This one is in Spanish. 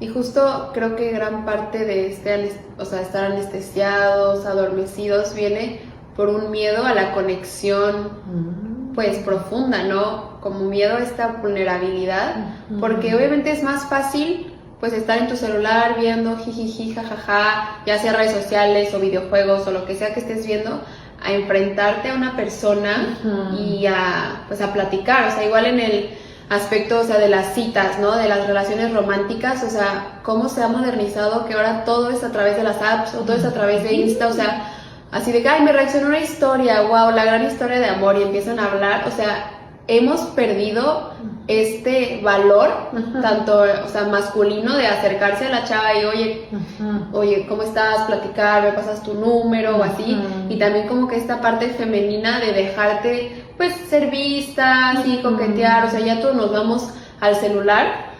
Y justo creo que gran parte de o sea, estar anestesiados, adormecidos, viene por un miedo a la conexión, pues profunda, ¿no? Como miedo a esta vulnerabilidad, porque obviamente es más fácil, pues estar en tu celular viendo jijiji, jajaja, ya sea redes sociales o videojuegos o lo que sea que estés viendo, a enfrentarte a una persona y pues a platicar, o sea, igual en el aspecto, o sea, de las citas, ¿no? De las relaciones románticas, o sea, cómo se ha modernizado que ahora todo es a través de las apps o todo es a través de Insta, o sea, así de que, ay, me reaccionó una historia, wow, la gran historia de amor, y empiezan a hablar, o sea, hemos perdido este valor, tanto, o sea, masculino, de acercarse a la chava y, oye, ¿cómo estás? Platicar, me pasas tu número o así, y también como que esta parte femenina de dejarte, pues, ser vista, así, coquetear, o sea, ya todos nos vamos al celular,